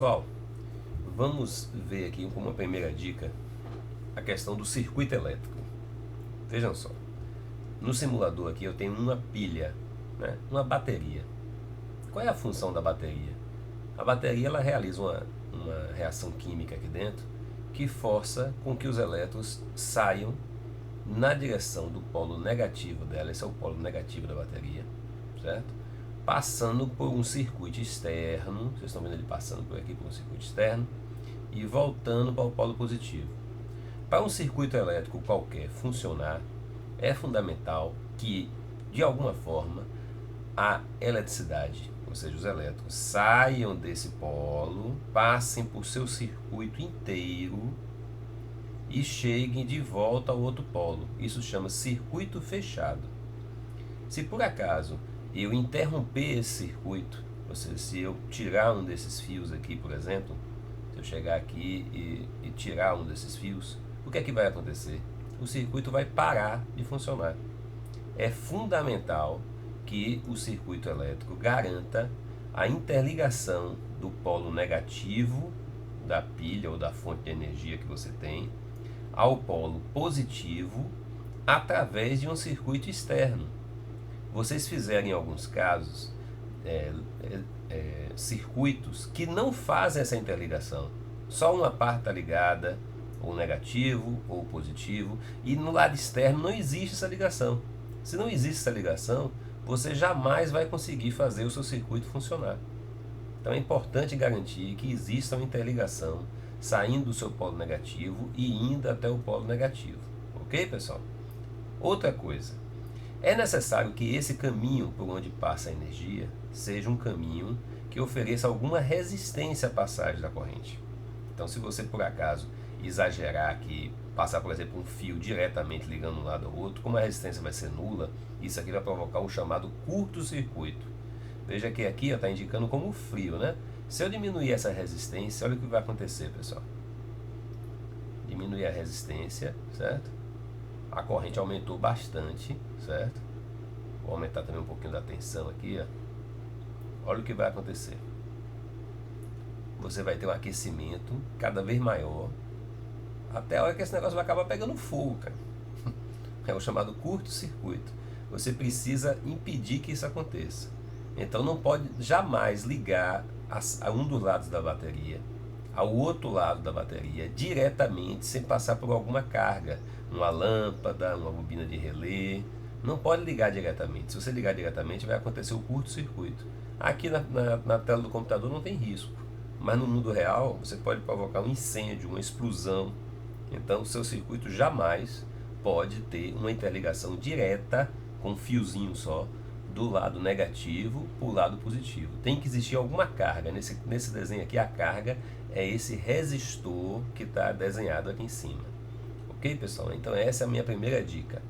Pessoal, vamos ver aqui como uma primeira dica a questão do circuito elétrico. Vejam só, no simulador aqui eu tenho uma pilha, né? Uma bateria. Qual é a função da bateria? A bateria ela realiza uma reação química aqui dentro que força com que os elétrons saiam na direção do polo negativo dela. Esse é o polo negativo da bateria, certo? Passando por um circuito externo, vocês estão vendo ele passando por aqui por um circuito externo e voltando para o polo positivo. Para um circuito elétrico qualquer funcionar, é fundamental que, de alguma forma, a eletricidade, ou seja, os elétrons, saiam desse polo, passem por seu circuito inteiro e cheguem de volta ao outro polo. Isso chama circuito fechado. Se por acaso eu interromper esse circuito, ou seja, se eu tirar um desses fios aqui, por exemplo, se eu chegar aqui e tirar um desses fios, o que é que vai acontecer? O circuito vai parar de funcionar. É fundamental que o circuito elétrico garanta a interligação do polo negativo da pilha ou da fonte de energia que você tem ao polo positivo através de um circuito externo. Vocês fizeram em alguns casos circuitos que não fazem essa interligação. Só uma parte está ligada, ou negativo ou positivo, e no lado externo não existe essa ligação. Se não existe essa ligação, você jamais vai conseguir fazer o seu circuito funcionar. Então é importante garantir que exista uma interligação saindo do seu polo negativo e indo até o polo negativo. Ok, pessoal? Outra coisa, é necessário que esse caminho por onde passa a energia seja um caminho que ofereça alguma resistência à passagem da corrente. Então, se você por acaso exagerar aqui, passar, por exemplo, um fio diretamente ligando um lado ao outro, como a resistência vai ser nula, isso aqui vai provocar o chamado curto-circuito. Veja que aqui está indicando como frio, né? Se eu diminuir essa resistência, olha o que vai acontecer, pessoal. Diminuir a resistência, certo? A corrente aumentou bastante, certo? Vou aumentar também um pouquinho da tensão aqui, ó. Olha o que vai acontecer. Você vai ter um aquecimento cada vez maior, até a hora que esse negócio vai acabar pegando fogo, cara. É o chamado curto-circuito. Você precisa impedir que isso aconteça. Então não pode jamais ligar a um dos lados da bateria ao outro lado da bateria diretamente, sem passar por alguma carga, uma lâmpada, uma bobina de relé. Não pode ligar diretamente. Se você ligar diretamente, vai acontecer o curto-circuito. Aqui na tela do computador não tem risco, mas no mundo real você pode provocar um incêndio, uma explosão. Então o seu circuito jamais pode ter uma interligação direta com um fiozinho só do lado negativo para o lado positivo. Tem que existir alguma carga. Nesse desenho aqui, a carga é esse resistor que está desenhado aqui em cima. Ok, pessoal? Então essa é a minha primeira dica.